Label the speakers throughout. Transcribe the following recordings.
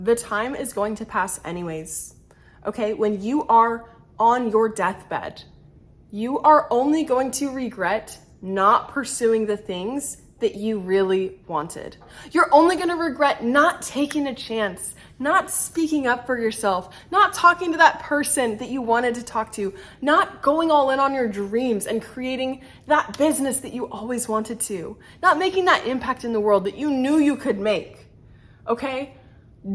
Speaker 1: The time is going to pass anyways, okay? When you are on your deathbed, you are only going to regret not pursuing the things that you really wanted. You're only going to regret not taking a chance, not speaking up for yourself, not talking to that person that you wanted to talk to, not going all in on your dreams and creating that business that you always wanted to, not making that impact in the world that you knew you could make, okay?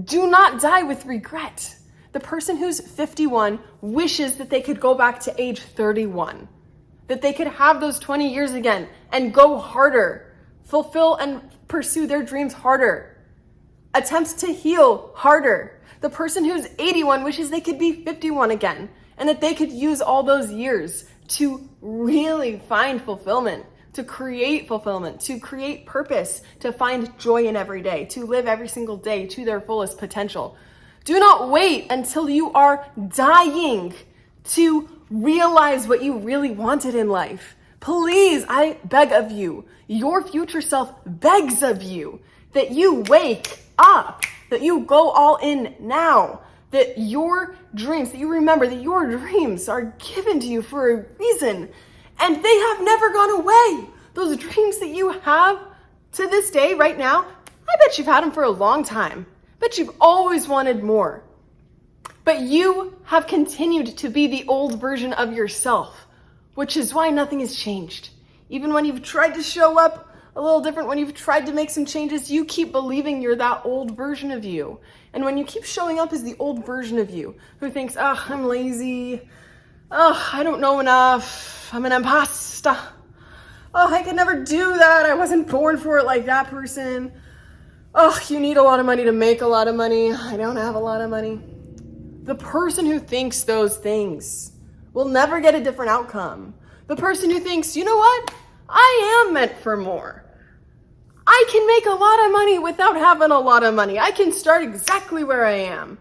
Speaker 1: Do not die with regret. The person who's 51 wishes that they could go back to age 31, that they could have those 20 years again and go harder, fulfill and pursue their dreams harder, attempts to heal harder. The person who's 81 wishes they could be 51 again and that they could use all those years to really find fulfillment, to create fulfillment, to create purpose, to find joy in every day, to live every single day to their fullest potential. Do not wait until you are dying to realize what you really wanted in life. Please, I beg of you, your future self begs of you that you wake up, that you go all in now, that your dreams, that you remember that your dreams are given to you for a reason. And they have never gone away. Those dreams that you have to this day, right now, I bet you've had them for a long time. I bet you've always wanted more. But you have continued to be the old version of yourself, which is why nothing has changed. Even when you've tried to show up a little different, when you've tried to make some changes, you keep believing you're that old version of you. And when you keep showing up as the old version of you, who thinks, oh, I'm lazy, oh, I don't know enough, I'm an imposter. Oh, I could never do that. I wasn't born for it like that person. Oh, you need a lot of money to make a lot of money. I don't have a lot of money. The person who thinks those things will never get a different outcome. The person who thinks, you know what? I am meant for more. I can make a lot of money without having a lot of money. I can start exactly where I am.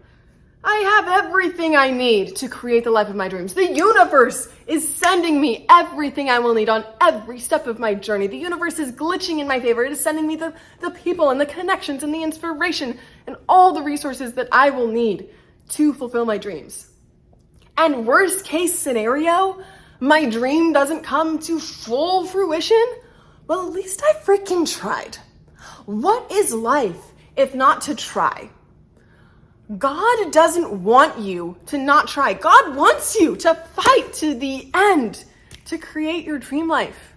Speaker 1: I have everything I need to create the life of my dreams. The universe is sending me everything I will need on every step of my journey. The universe is glitching in my favor. It is sending me the people and the connections and the inspiration and all the resources that I will need to fulfill my dreams. And worst case scenario, my dream doesn't come to full fruition. Well, at least I freaking tried. What is life if not to try? God doesn't want you to not try. God wants you to fight to the end to create your dream life.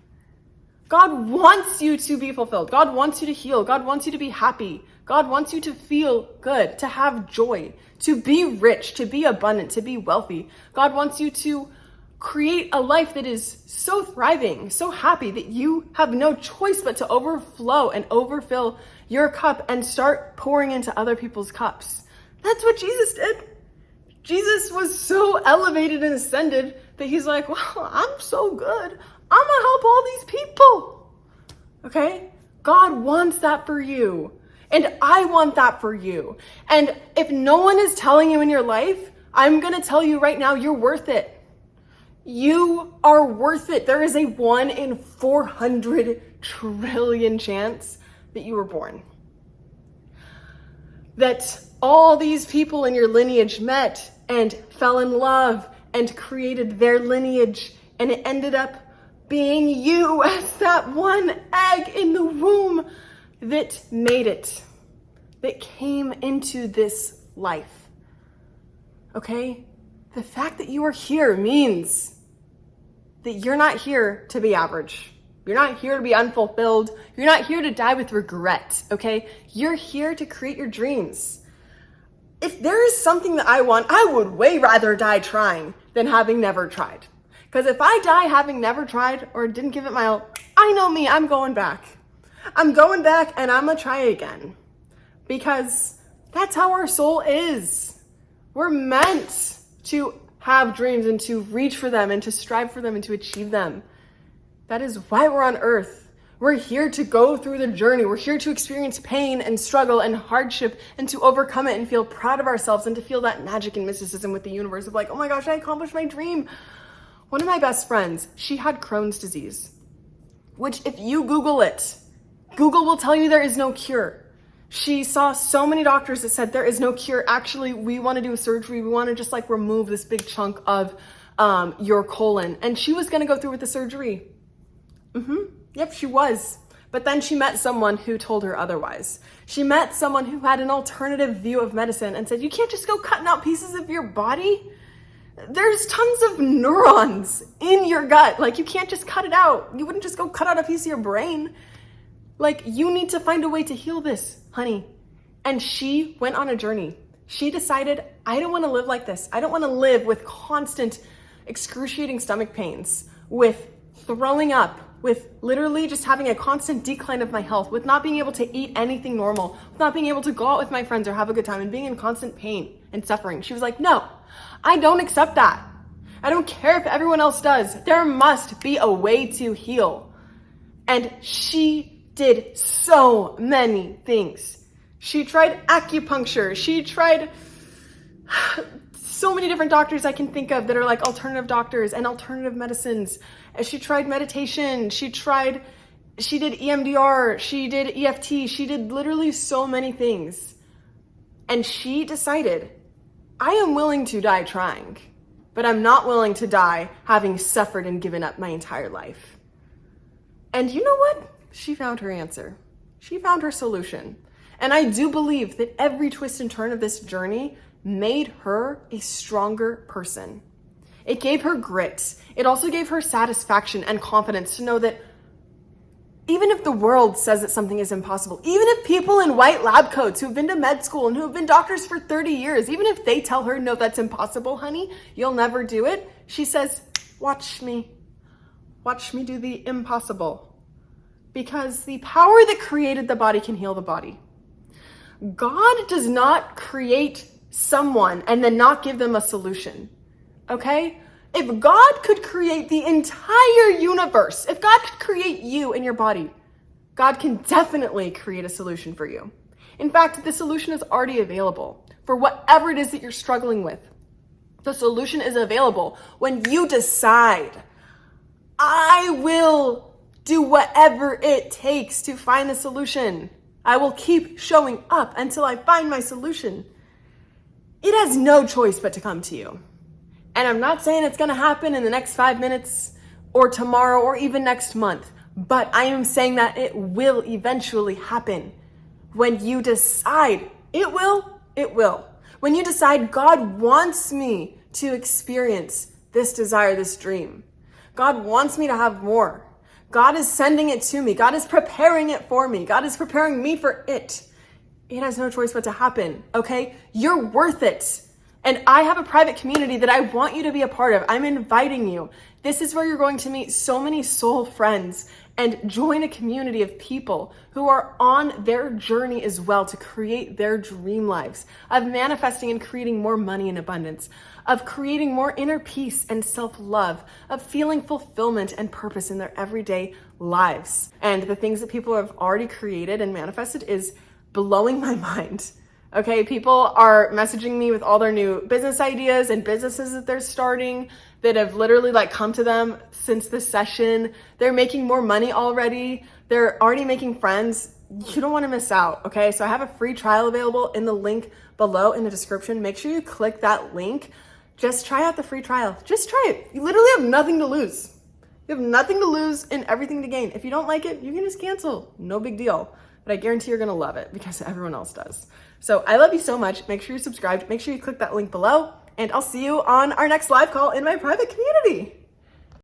Speaker 1: God wants you to be fulfilled. God wants you to heal. God wants you to be happy. God wants you to feel good, to have joy, to be rich, to be abundant, to be wealthy. God wants you to create a life that is so thriving, so happy that you have no choice but to overflow and overfill your cup and start pouring into other people's cups. That's what Jesus did. Jesus was so elevated and ascended that he's like, well, I'm so good. I'm gonna help all these people. Okay? God wants that for you. And I want that for you. And if no one is telling you in your life, I'm gonna tell you right now, you're worth it. You are worth it. There is a 1 in 400 trillion chance that you were born. That all these people in your lineage met and fell in love and created their lineage, and it ended up being you as that one egg in the womb that made it, that came into this life. Okay? The fact that you are here means that you're not here to be average. You're not here to be unfulfilled. You're not here to die with regret, okay? You're here to create your dreams. If there is something that I want, I would way rather die trying than having never tried. Because if I die having never tried or didn't give it my all, I know me, I'm going back. I'm going back and I'm gonna try again. Because that's how our soul is. We're meant to have dreams and to reach for them and to strive for them and to achieve them. That is why we're on earth. We're here to go through the journey. We're here to experience pain and struggle and hardship and to overcome it and feel proud of ourselves and to feel that magic and mysticism with the universe of like, oh my gosh, I accomplished my dream. One of my best friends, she had Crohn's disease, which if you Google it, Google will tell you there is no cure. She saw so many doctors that said there is no cure. Actually, we want to do a surgery. We want to just like remove this big chunk of your colon. And she was going to go through with the surgery. Yep, she was. But then she met someone who told her otherwise. She met someone who had an alternative view of medicine and said, you can't just go cutting out pieces of your body. There's tons of neurons in your gut. Like, you can't just cut it out. You wouldn't just go cut out a piece of your brain. Like, you need to find a way to heal this, honey. And she went on a journey. She decided, I don't want to live like this. I don't want to live with constant excruciating stomach pains, with throwing up, with literally just having a constant decline of my health, with not being able to eat anything normal, with not being able to go out with my friends or have a good time, and being in constant pain and suffering. She was like, no, I don't accept that. I don't care if everyone else does. There must be a way to heal. And she did so many things. She tried acupuncture. She tried so many different doctors I can think of that are like alternative doctors and alternative medicines. And she tried meditation. She did EMDR. She did EFT. She did literally so many things. And she decided, I am willing to die trying, but I'm not willing to die having suffered and given up my entire life. And you know what? She found her answer. She found her solution. And I do believe that every twist and turn of this journey made her a stronger person. It gave her grit. It also gave her satisfaction and confidence to know that even if the world says that something is impossible, even if people in white lab coats who've been to med school and who have been doctors for 30 years, even if they tell her, no, that's impossible, honey, you'll never do it, she says, watch me do the impossible. Because the power that created the body can heal the body. God does not create someone and then not give them a solution, okay? If God could create the entire universe, if God could create you and your body, God can definitely create a solution for you. In fact, the solution is already available for whatever it is that you're struggling with. The solution is available when you decide, I will do whatever it takes to find the solution. I will keep showing up until I find my solution. It has no choice but to come to you. And I'm not saying it's going to happen in the next 5 minutes or tomorrow or even next month, but I am saying that it will eventually happen. When you decide, it will. When you decide, God wants me to experience this desire, this dream. God wants me to have more. God is sending it to me. God is preparing it for me. God is preparing me for it. It has no choice but to happen, okay? You're worth it. And I have a private community that I want you to be a part of. I'm inviting you. This is where you're going to meet so many soul friends and join a community of people who are on their journey as well to create their dream lives, of manifesting and creating more money in abundance, of creating more inner peace and self-love, of feeling fulfillment and purpose in their everyday lives. And the things that people have already created and manifested is blowing my mind. Okay, people are messaging me with all their new business ideas and businesses that they're starting that have literally like come to them since this session. They're making more money already. They're already making friends. You don't want to miss out, okay? So I have a free trial available in the link below in the description. Make sure you click that link. Just try out the free trial. Just try it. You literally have nothing to lose. You have nothing to lose and everything to gain. If you don't like it, you can just cancel. No big deal. But I guarantee you're going to love it because everyone else does. So I love you so much. Make sure you're subscribed. Make sure you click that link below. And I'll see you on our next live call in my private community.